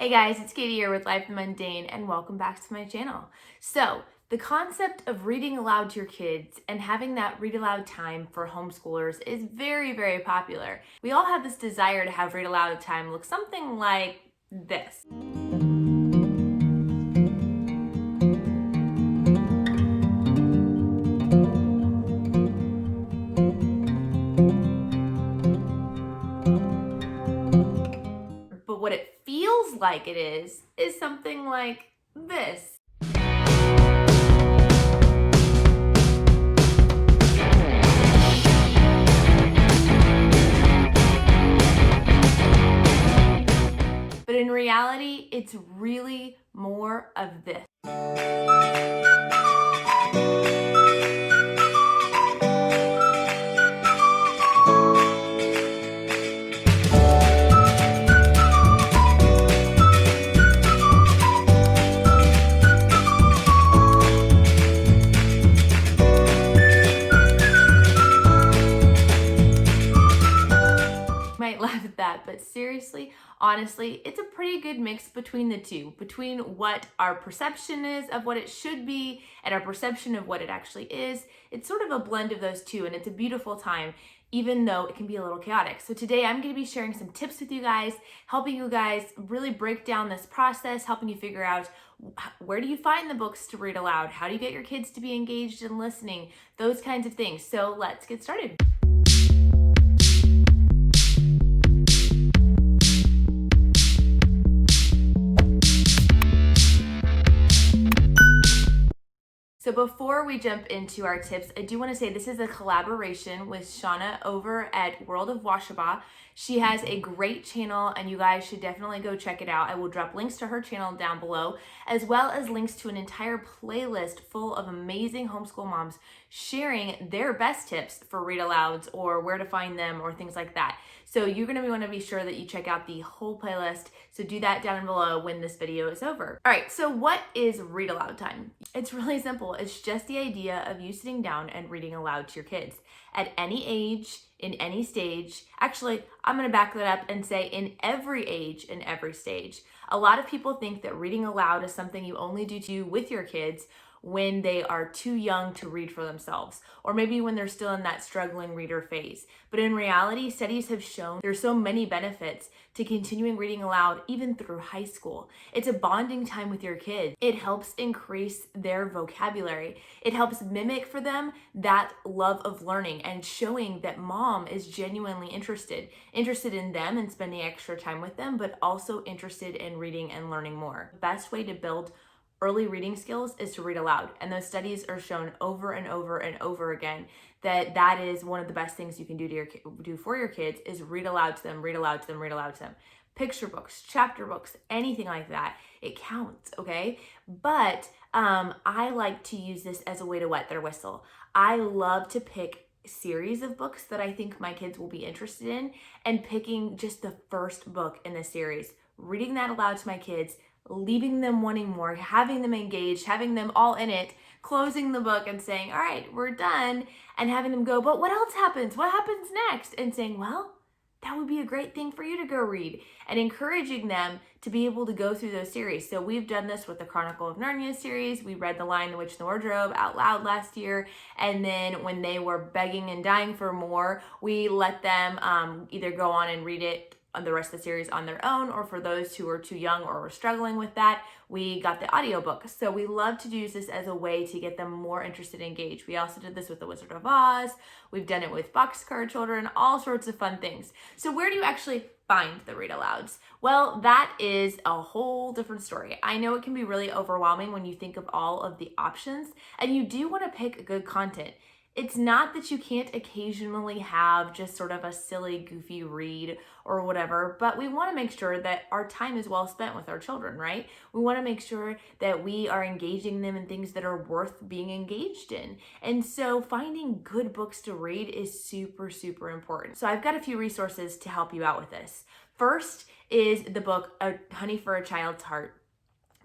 Hey guys, it's Katie here with Life the Mundane and welcome back to my channel. So, the concept of reading aloud to your kids and having that read aloud time for homeschoolers is very, very popular. We all have this desire to have read aloud time look something like this. But what it feels like it is something like this. But in reality, it's really more of this. Might laugh at that, but seriously, honestly, it's a pretty good mix between the two, between what our perception is of what it should be and our perception of what it actually is. It's sort of a blend of those two, and it's a beautiful time, even though it can be a little chaotic. So today I'm going to be sharing some tips with you guys, helping you guys really break down this process, helping you figure out where do you find the books to read aloud, how do you get your kids to be engaged in listening, those kinds of things. So let's get started. So before we jump into our tips, I do want to say this is a collaboration with Shauna over at World of Washaba. She has a great channel and you guys should definitely go check it out. I will drop links to her channel down below, as well as links to an entire playlist full of amazing homeschool moms sharing their best tips for read alouds or where to find them or things like that. So you're going to want to be sure that you check out the whole playlist. So do that down below when this video is over. All right, so what is read aloud time? It's really simple. It's just the idea of you sitting down and reading aloud to your kids at any age, in any stage. Actually, I'm going to back that up and say in every age, in every stage. A lot of people think that reading aloud is something you only do with your kids when they are too young to read for themselves, or maybe when they're still in that struggling reader phase. But in reality, studies have shown there's so many benefits to continuing reading aloud even through high school. It's a bonding time with your kids. It helps increase their vocabulary. It helps mimic for them that love of learning and showing that mom is genuinely interested in them and spending extra time with them, but also interested in reading and learning more. The best way to build early reading skills is to read aloud. And those studies are shown over and over and over again that that is one of the best things you can do for your kids is read aloud to them, read aloud to them, read aloud to them. Picture books, chapter books, anything like that. It counts, okay? But I like to use this as a way to wet their whistle. I love to pick series of books that I think my kids will be interested in and picking just the first book in the series, reading that aloud to my kids, leaving them wanting more, having them engaged, having them all in it, closing the book and saying, all right, we're done, and having them go, but what else happens? What happens next? And saying, well, that would be a great thing for you to go read, and encouraging them to be able to go through those series. So we've done this with the Chronicle of Narnia series. We read The Lion, the Witch, and the Wardrobe out loud last year. And then when they were begging and dying for more, we let them either go on and read it the rest of the series on their own, or for those who are too young or were struggling with that, we got the audiobook. So we love to use this as a way to get them more interested and engaged. We also did this with The Wizard of Oz. We've done it with Boxcar Children, all sorts of fun things. So where do you actually find the read alouds? Well, that is a whole different story. I know it can be really overwhelming when you think of all of the options, and you do want to pick good content. It's not that you can't occasionally have just sort of a silly, goofy read or whatever, but we want to make sure that our time is well spent with our children, right? We want to make sure that we are engaging them in things that are worth being engaged in. And so finding good books to read is super, super important. So I've got a few resources to help you out with this. First is the book, Honey for a Child's Heart.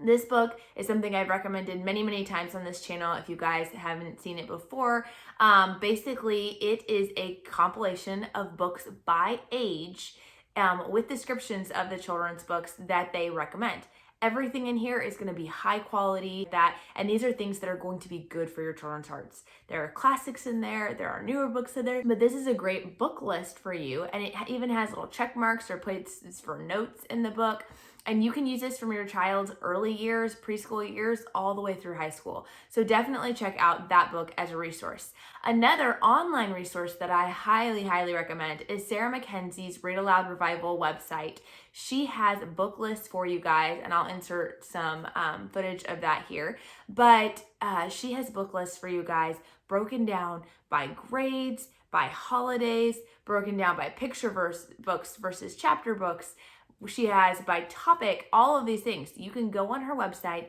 This book is something I've recommended many, many times on this channel if you guys haven't seen it before. Basically, it is a compilation of books by age with descriptions of the children's books that they recommend. Everything in here is going to be high quality, and these are things that are going to be good for your children's hearts. There are classics in there, there are newer books in there, but this is a great book list for you, and it even has little check marks or places for notes in the book. And you can use this from your child's early years, preschool years, all the way through high school. So definitely check out that book as a resource. Another online resource that I highly, highly recommend is Sarah Mackenzie's Read Aloud Revival website. She has book lists for you guys, and I'll insert some footage of that here. But she has book lists for you guys broken down by grades, by holidays, broken down by picture books versus chapter books. She has by topic, all of these things. You can go on her website,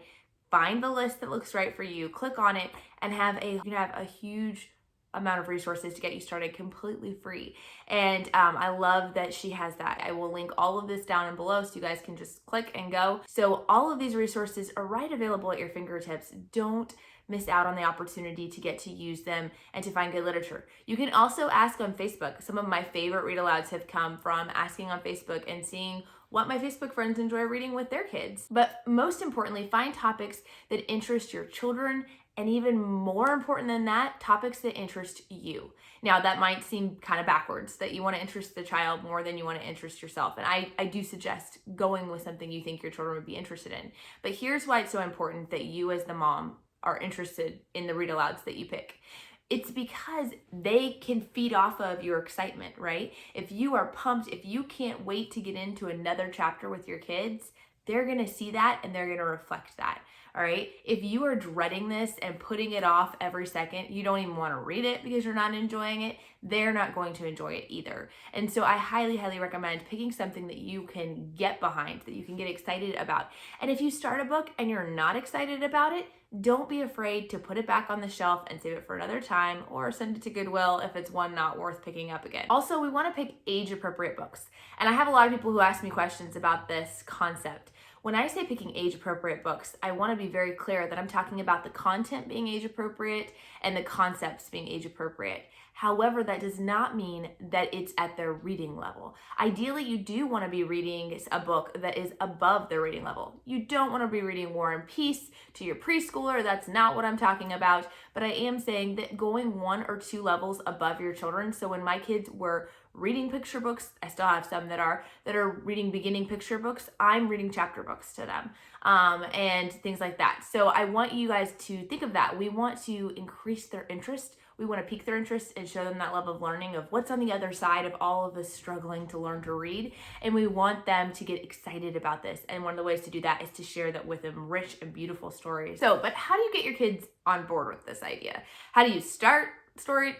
find the list that looks right for you, click on it, and you can have a huge amount of resources to get you started completely free. And I love that she has that. I will link all of this down and below so you guys can just click and go. So all of these resources are right available at your fingertips. Don't miss out on the opportunity to get to use them and to find good literature. You can also ask on Facebook. Some of my favorite read-alouds have come from asking on Facebook and seeing what my Facebook friends enjoy reading with their kids. But most importantly, find topics that interest your children, and even more important than that, topics that interest you. Now, that might seem kind of backwards, that you want to interest the child more than you want to interest yourself. And I do suggest going with something you think your children would be interested in. But here's why it's so important that you as the mom are interested in the read-alouds that you pick. It's because they can feed off of your excitement, right? If you are pumped, if you can't wait to get into another chapter with your kids, they're going to see that and they're going to reflect that. All right. If you are dreading this and putting it off every second, you don't even want to read it because you're not enjoying it, they're not going to enjoy it either. And so I highly, highly recommend picking something that you can get behind, that you can get excited about. And if you start a book and you're not excited about it, don't be afraid to put it back on the shelf and save it for another time, or send it to Goodwill if it's one not worth picking up again. Also, we want to pick age-appropriate books. And I have a lot of people who ask me questions about this concept. When I say picking age-appropriate books, I want to be very clear that I'm talking about the content being age-appropriate and the concepts being age-appropriate. However, that does not mean that it's at their reading level. Ideally, you do want to be reading a book that is above their reading level. You don't want to be reading War and Peace to your preschooler. That's not what I'm talking about. But I am saying that going 1 or 2 levels above your children. So when my kids were reading picture books, I still have some that are reading beginning picture books, I'm reading chapter books to them, and things like that. So I want you guys to think of that. We want to increase their interest. We want to pique their interest and show them that love of learning, of what's on the other side of all of us struggling to learn to read. And we want them to get excited about this. And one of the ways to do that is to share that with them rich and beautiful stories. So, but how do you get your kids on board with this idea? How do you start read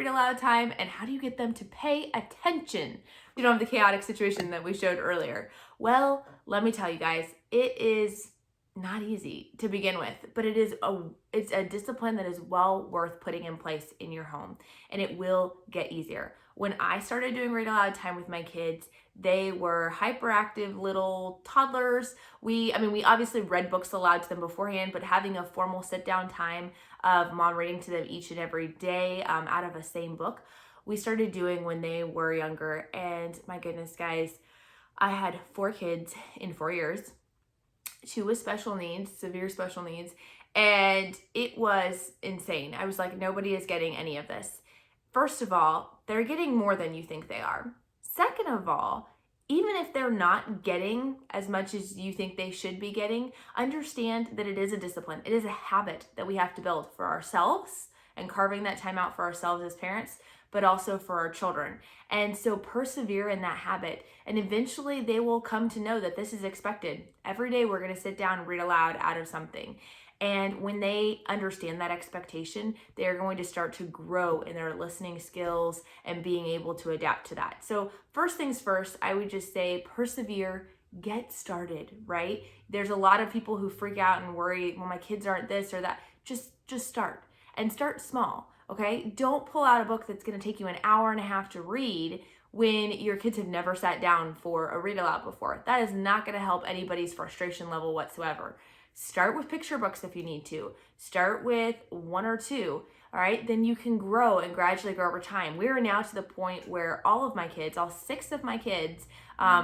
aloud time, and how do you get them to pay attention? You don't have the chaotic situation that we showed earlier. Well, let me tell you guys, it is not easy to begin with, but it's a discipline that is well worth putting in place in your home, and it will get easier. When I started doing read aloud time with my kids, they were hyperactive little toddlers. We obviously read books aloud to them beforehand, but having a formal sit down time of mom reading to them each and every day out of a same book, we started doing when they were younger. And my goodness, guys, I had 4 kids in 4 years, 2 with special needs, severe special needs, and it was insane. I was like, nobody is getting any of this. First of all, they're getting more than you think they are. Second of all, even if they're not getting as much as you think they should be getting, understand that it is a discipline. It is a habit that we have to build for ourselves and carving that time out for ourselves as parents, but also for our children. And so persevere in that habit, and eventually they will come to know that this is expected. Every day we're going to sit down and read aloud out of something. And when they understand that expectation, they're going to start to grow in their listening skills and being able to adapt to that. So first things first, I would just say persevere, get started, right? There's a lot of people who freak out and worry, well, my kids aren't this or that. Just start, and start small, okay? Don't pull out a book that's going to take you an hour and a half to read when your kids have never sat down for a read aloud before. That is not going to help anybody's frustration level whatsoever. Start with picture books if you need to. Start with 1 or 2. All right, then you can grow and gradually grow over time. We are now to the point where all of my kids, all 6 of my kids,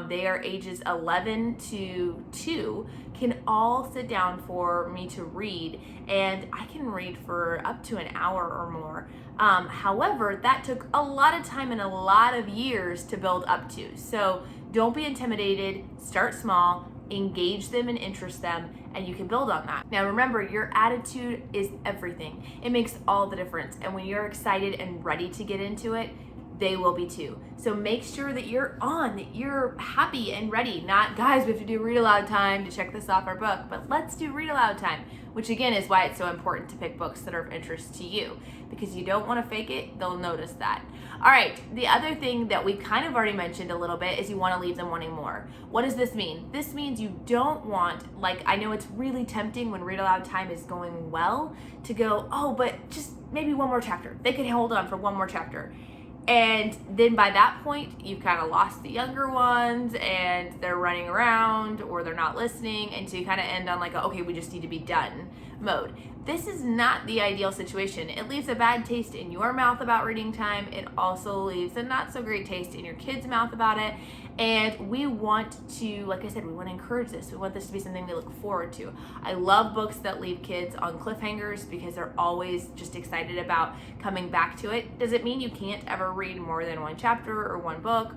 they are ages 11 to 2, can all sit down for me to read, and I can read for up to an hour or more. However, that took a lot of time and a lot of years to build up to. So don't be intimidated, start small, engage them and interest them, and you can build on that. Now remember, your attitude is everything. It makes all the difference. And when you're excited and ready to get into it, they will be too. So make sure that you're on, that you're happy and ready. Not, guys, we have to do read aloud time to check this off our book, but let's do read aloud time, which again is why it's so important to pick books that are of interest to you, because you don't want to fake it, they'll notice that. All right, the other thing that we kind of already mentioned a little bit is you want to leave them wanting more. What does this mean? This means you don't want, like, I know it's really tempting when read aloud time is going well to go, oh, but just maybe one more chapter. They could hold on for one more chapter. And then by that point, you've kind of lost the younger ones and they're running around or they're not listening. And so you kind of end on like, okay, we just need to be done mode. This is not the ideal situation. It leaves a bad taste in your mouth about reading time. It also leaves a not so great taste in your kid's mouth about it. And we want to, like I said, we want to encourage this. We want this to be something we look forward to. I love books that leave kids on cliffhangers because they're always just excited about coming back to it. Does it mean you can't ever read more than one chapter or one book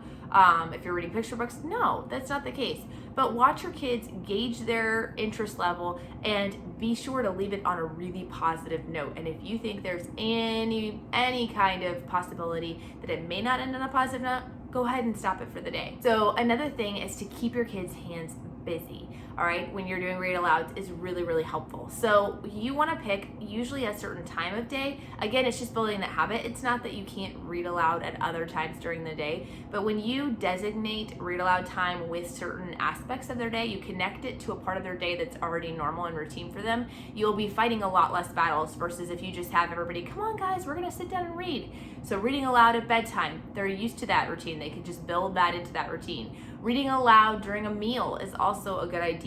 if you're reading picture books? No, that's not the case. But watch your kids, gauge their interest level, and be sure to leave it on a really positive note. And if you think there's any kind of possibility that it may not end on a positive note, go ahead and stop it for the day. So another thing is to keep your kids' hands busy, all right, when you're doing read alouds is really, really helpful. So you want to pick usually a certain time of day. Again, it's just building that habit. It's not that you can't read aloud at other times during the day, but when you designate read aloud time with certain aspects of their day, you connect it to a part of their day that's already normal and routine for them, you'll be fighting a lot less battles versus if you just have everybody, come on guys, we're gonna sit down and read. So reading aloud at bedtime, they're used to that routine. They can just build that into that routine. Reading aloud during a meal is also a good idea.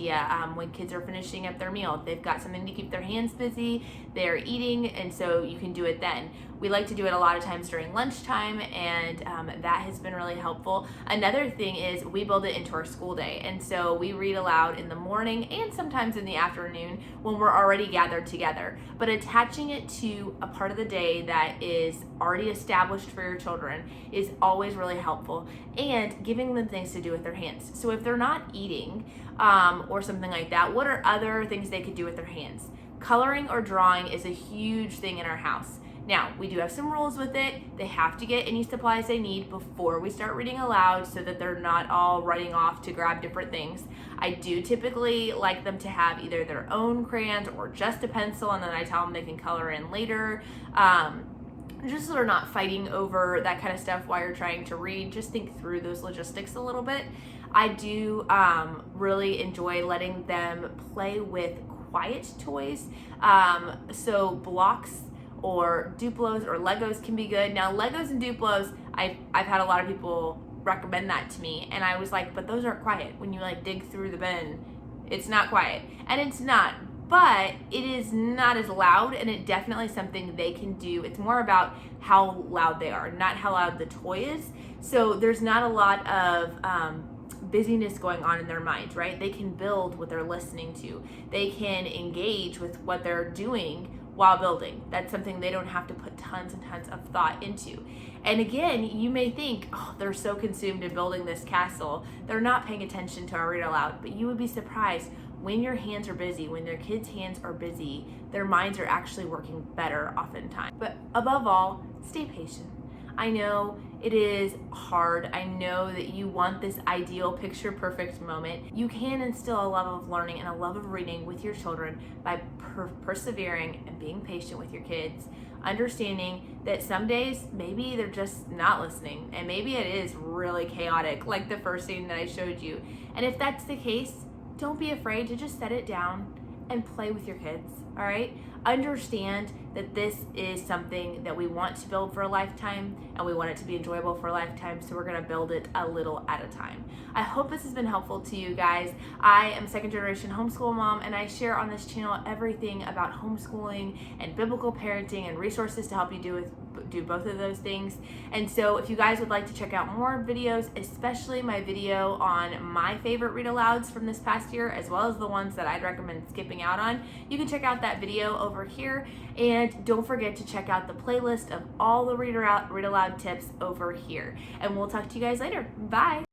When kids are finishing up their meal, they've got something to keep their hands busy, they're eating, and so you can do it then. We like to do it a lot of times during lunchtime, and that has been really helpful. Another thing is we build it into our school day, and so we read aloud in the morning and sometimes in the afternoon when we're already gathered together. But attaching it to a part of the day that is already established for your children is always really helpful, and giving them things to do with their hands. So if they're not eating or something like that, what are other things they could do with their hands? Coloring or drawing is a huge thing in our house. Now, we do have some rules with it. They have to get any supplies they need before we start reading aloud so that they're not all running off to grab different things. I do typically like them to have either their own crayons or just a pencil, and then I tell them they can color in later. Just so they're not fighting over that kind of stuff while you're trying to read. Just think through those logistics a little bit. I do really enjoy letting them play with quiet toys. So blocks or Duplos or Legos can be good. Now Legos and Duplos, I've had a lot of people recommend that to me, and I was like, but those aren't quiet. When you like dig through the bin, it's not quiet. And it's not, but it is not as loud, and it definitely something they can do. It's more about how loud they are, not how loud the toy is. So there's not a lot of busyness going on in their mind, right? They can build what they're listening to. They can engage with what they're doing while building. That's something they don't have to put tons and tons of thought into. And again, you may think, oh, they're so consumed in building this castle, they're not paying attention to our read aloud. But you would be surprised when your hands are busy, when their kids' hands are busy, their minds are actually working better oftentimes. But above all, stay patient. I know it is hard. I know that you want this ideal picture perfect moment. You can instill a love of learning and a love of reading with your children by persevering and being patient with your kids, understanding that some days maybe they're just not listening, and maybe it is really chaotic like the first scene that I showed you. And if that's the case, don't be afraid to just set it down and play with your kids, all right? Understand that this is something that we want to build for a lifetime, and we want it to be enjoyable for a lifetime, so we're gonna build it a little at a time. I hope this has been helpful to you guys. I am a second generation homeschool mom, and I share on this channel everything about homeschooling and biblical parenting and resources to help you do both of those things. And so if you guys would like to check out more videos, especially my video on my favorite read-alouds from this past year, as well as the ones that I'd recommend skipping out on, you can check out that video over here. And don't forget to check out the playlist of all the read-aloud tips over here. And we'll talk to you guys later. Bye.